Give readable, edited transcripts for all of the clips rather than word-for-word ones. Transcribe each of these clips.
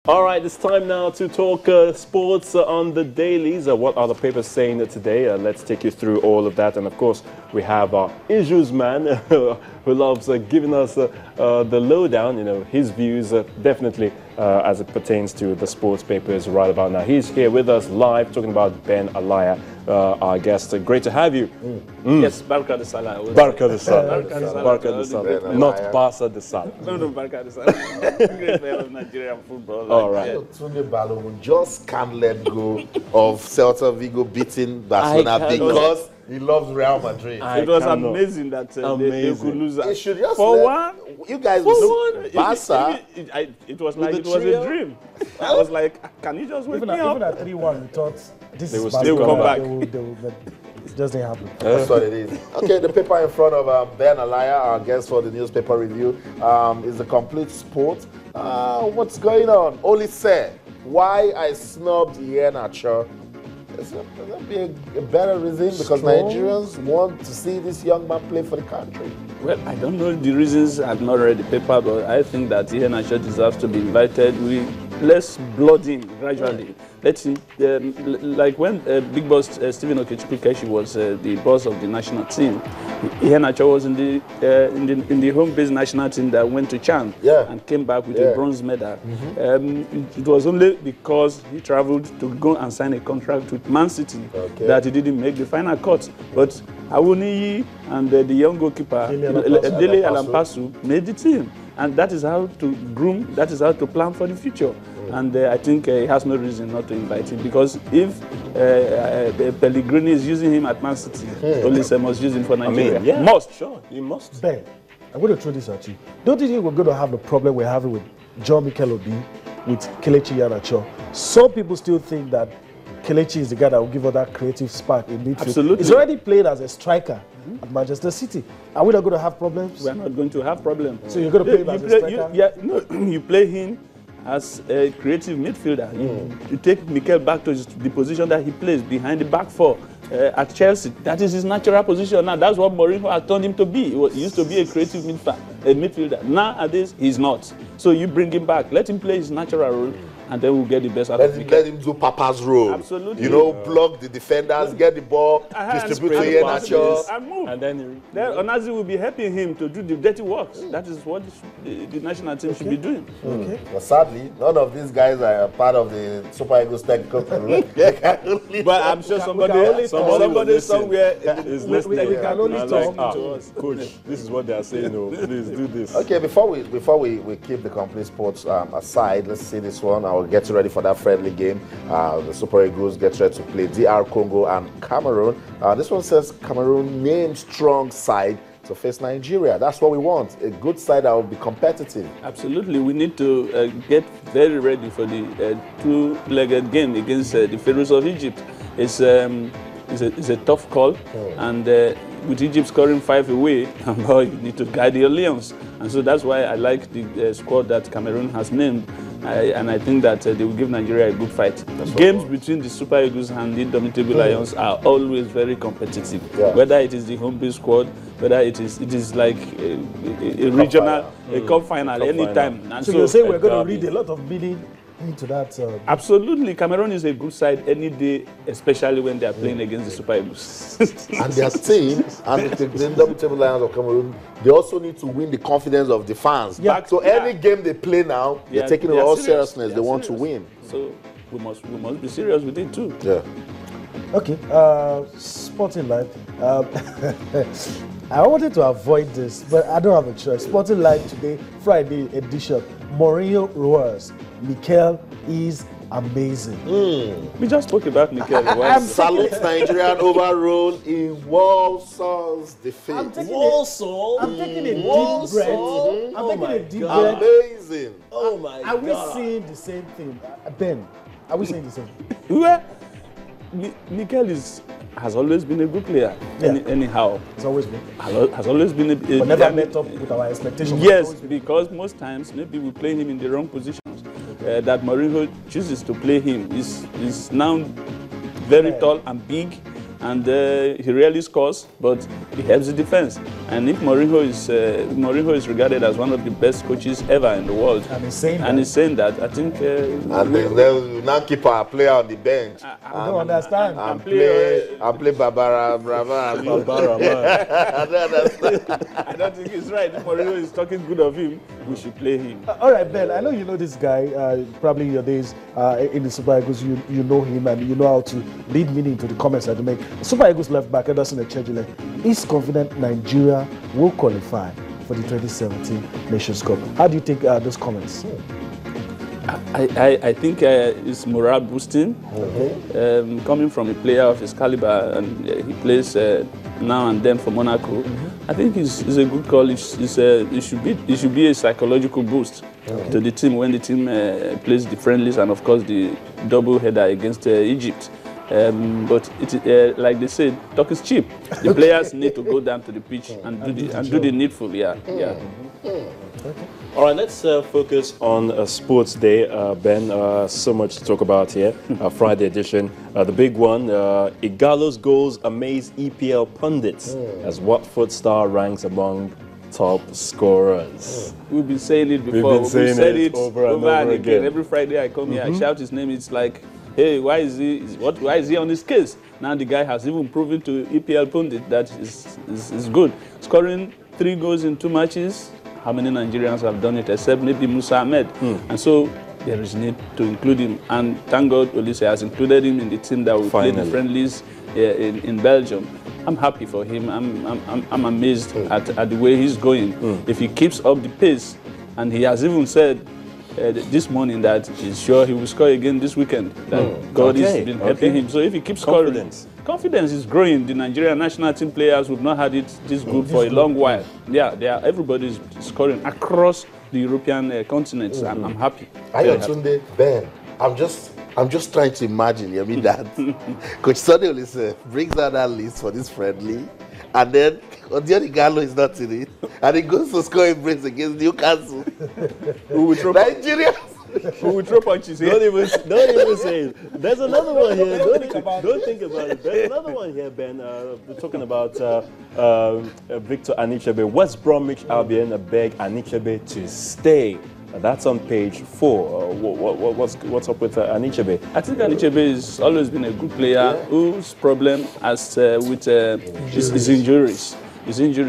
All right, it's time now to talk sports on the dailies. What are the papers saying today? Let's take you through all of that. And of course, we have our issues man who loves giving us the lowdown, his views definitely as it pertains to the sports papers right about now. He's here with us live talking about Ben Alaya, our guest. Great to have you. Yes, Barca de Salah. Barca de Salah. Barca de Salah. Not Barca de Salah. No, Barca de Salah. Great player of Nigerian football. All right. Tunde Balogun just can't let go of Celta Vigo beating Barcelona because he loves Real Madrid. It was amazing that they could lose that. It should just 4-1. You guys will Barca. It was like it was a dream. I was like, can you just wake me up? Even at 3-1, we thought this is they will come back. It just didn't happen. That's what it is. Okay, the paper in front of Ben Alaya, our guest for the newspaper review, is the complete sport. What's going on? Oli said, why I snubbed Iheanacho. There's not be a better reason because Nigerians want to see this young man play for the country. Well, I don't know the reasons. I've not read the paper, but I think that Iheanacho deserves to be invited. Let's blood him gradually. Let's like when Big Boss Stephen Okechukwu was the boss of the national team. Iheanacho was in the home-based national team that went to CHAN and came back with a bronze medal. It was only because he traveled to go and sign a contract with Man City that he didn't make the final cut. But Awoniyi and the young goalkeeper Dele Alampasu made the team. And that is how to groom, that is how to plan for the future. And I think he has no reason not to invite him because if Pellegrini is using him at Man City, Olise must use him for Nigeria. Must, sure, you must. Ben, I'm going to throw this at you. Don't you think we're going to have the problem we're having with John Mikel Obi, with Kelechi Iheanacho? Some people still think that Kelechi is the guy that will give us that creative spark in midfield. Absolutely. He's already played as a striker at Manchester City. Are we not going to have problems? We're not going to have problems. So you're going to play him as a striker? You play him as a creative midfielder. You take Mikel back to the position that he plays behind the back four at Chelsea. That is his natural position now. That's what Mourinho has turned him to be. He used to be a creative midfielder. Nowadays, he's not. So you bring him back. Let him play his natural role. And then we'll get the best out of it. Let him do Papa's role. Absolutely. Block the defenders, get the ball, distribute to Iheanacho. And move. And then Onazi will be helping him to do the dirty works. That is what the national team should be doing. But sadly, none of these guys are part of the Super Eagles technical crew. But I'm sure somebody somewhere is listening. We can only talk to us. Coach, this is what they are saying. Oh, please do this. Okay, before we keep the complete sports aside, let's see this one. I'll get you ready for that friendly game. The Super Eagles get ready to play DR Congo and Cameroon. This one says Cameroon named strong side to face Nigeria. That's what we want. A good side that will be competitive. Absolutely. We need to get very ready for the two-legged game against the Pharaohs of Egypt. It's a tough call. And with Egypt scoring 5 away, boy, you need to guide your lions. And so that's why I like the squad that Cameroon has named. And I think that they will give Nigeria a good fight. Games between the Super Eagles and the Indomitable Lions are always very competitive. Whether it is the home-based squad, whether it is like a regional, a cup final, anytime. And so you're saying we're going to read a lot of meaning into that? Absolutely. Cameroon is a good side any day, especially when they are playing against the Super Eagles. And their team, and the Indomitable Lions of Cameroon, they also need to win the confidence of the fans. So any game they play now, they're taking it all seriousness. They want to win. So we must be serious with it too. Yeah. Okay. Sporting Life. I wanted to avoid this, but I don't have a choice. Sporting Life today, Friday edition. Mourinho roars. Mikel is amazing. We just spoke about Mikel. Salute Nigerian overall in Walsall's defeat. I'm taking a deep breath. I'm taking a deep breath. Amazing. Oh my God. Are we seeing the same thing? Ben, are we seeing the same thing? Well, Mikel has always been a good player. Anyhow, It's always been. has always been But never met up with our expectations. Yes, because most times maybe we play him in the wrong positions. That Mourinho chooses to play him. He's now very tall and big, and he rarely scores, but he helps the defense. And if Mourinho is regarded as one of the best coaches ever in the world, And he's saying that, I think. And they'll now keep our player on the bench. I don't understand. And play Barbara Brava. Barbara, man. I don't understand. I don't think it's right. If Mourinho is talking good of him, we should play him. All right, Ben, I know you know this guy, probably in your days in the Super Eagles, you know him and you know how to lead me into the comments that you make. Super Eagles left back, Ederson Echejile, is confident Nigeria will qualify for the 2017 Nations Cup. How do you take those comments? I think it's morale boosting. Coming from a player of his caliber, and he plays now and then for Monaco. I think it's a good call. It should be a psychological boost to the team when the team plays the friendlies and of course the double header against Egypt. But like they said, talk is cheap. The players need to go down to the pitch and do the needful. Yeah. All right, let's focus on Sports Day, Ben. So much to talk about here. Friday edition. The big one, Igalo's goals amaze EPL pundits as Watford star ranks among top scorers. We've been saying it before. We've said it over and over again. Every Friday I come here, I shout his name. It's like, hey, why is he on this case? Now the guy has even proven to EPL pundit that is good. Scoring 3 goals in 2 matches. How many Nigerians have done it except maybe Musa Ahmed? And so there is need to include him. And thank God Olise has included him in the team that will play the friendlies in Belgium. I'm happy for him. I'm amazed at the way he's going. If he keeps up the pace, and he has even said this morning that he's sure he will score again this weekend. That God has been helping him. So if he keeps scoring, confidence is growing. The Nigerian national team players who have not had it this good for a long while. Yeah, everybody's scoring across the European continent. I'm happy. Ayotunde, Ben, I'm just trying to imagine, that Coach Sunday Olise brings out that list for this friendly, and then Odion Igalo is not in it, and he goes to score a brace against Newcastle. Nigeria. Who will throw punches here? Don't even say it. There's another one here. Don't think about it. There's another one here, Ben. We're talking about Victor Anichebe. West Bromwich Albion beg Anichebe to stay. That's on page 4. What's up with Anichebe? I think Anichebe has always been a good player whose problem as with his injuries.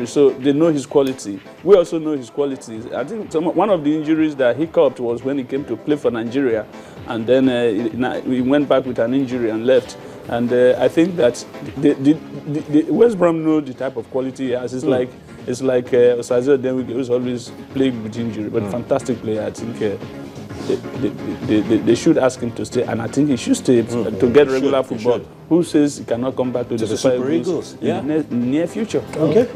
So they know his quality. We also know his qualities. I think one of the injuries that he copped was when he came to play for Nigeria, and then he went back with an injury and left. And I think that the West Brom know the type of quality he has. It's like Osaze Denwike, who's always playing with injury, but fantastic player. I think they should ask him to stay, and I think he should stay to get regular football. Who says he cannot come back to the Super Eagles in the near future? Okay.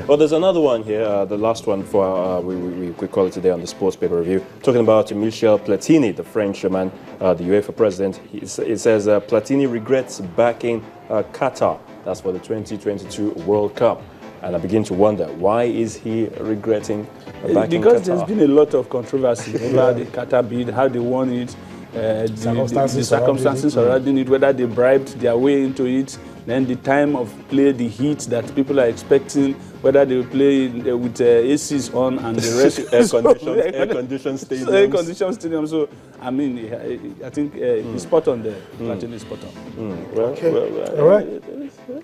Well, there's another one here, the last one for we call it today on the Sports Paper Review, talking about Michel Platini, the Frenchman, the UEFA president. It says Platini regrets backing Qatar. That's for the 2022 World Cup. And I begin to wonder, why is he regretting backing Because Qatar? there's been a lot of controversy over the Qatar bid, how they won it, the circumstances surrounding it, whether they bribed their way into it, then the time of play, the heat that people are expecting, whether they will play with ACs on and the rest. Air-conditioned stadiums. Air-conditioned stadium. So, I mean, I think he's spot on there. Platini is spot on. Well, all right.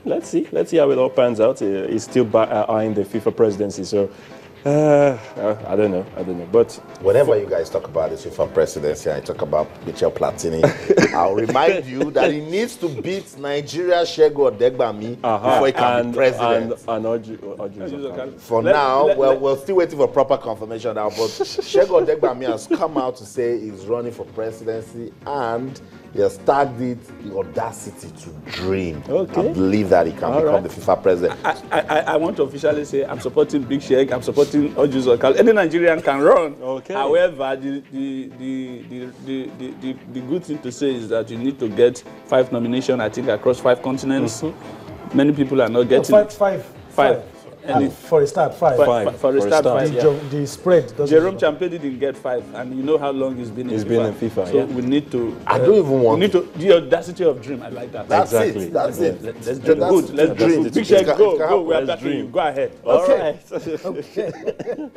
Let's see how it all pans out. He's still eyeing the FIFA presidency, so I don't know. But whenever you guys talk about the FIFA presidency and you talk about Michel Platini, I'll remind you that he needs to beat Nigeria Segun Odegbami before he can be president. And Oji. For now, we're still waiting for proper confirmation now, but Segun Odegbami has come out to say he's running for presidency, and he has tagged it the audacity to dream. I believe that he can become the FIFA president. I want to officially say I'm supporting Big Sheikh, I'm supporting Oji Zokal. Any Nigerian can run. However, the good thing to say is that you need to get 5 nominations, I think, across 5 continents. Many people are not getting Five. And For a start, 5. for a start, 5. The, Yeah. the spread doesn't. Jerome Champelli didn't get 5, and you know how long he's been in FIFA. So yeah. we need to. I don't even want. We need to the audacity of dream. I like that. That's Exactly. it. That's it. Let's dream. Good. Let's dream. Big It Shaq, can go. happen. We're Let's backing you. dream. Go ahead. All Okay. right.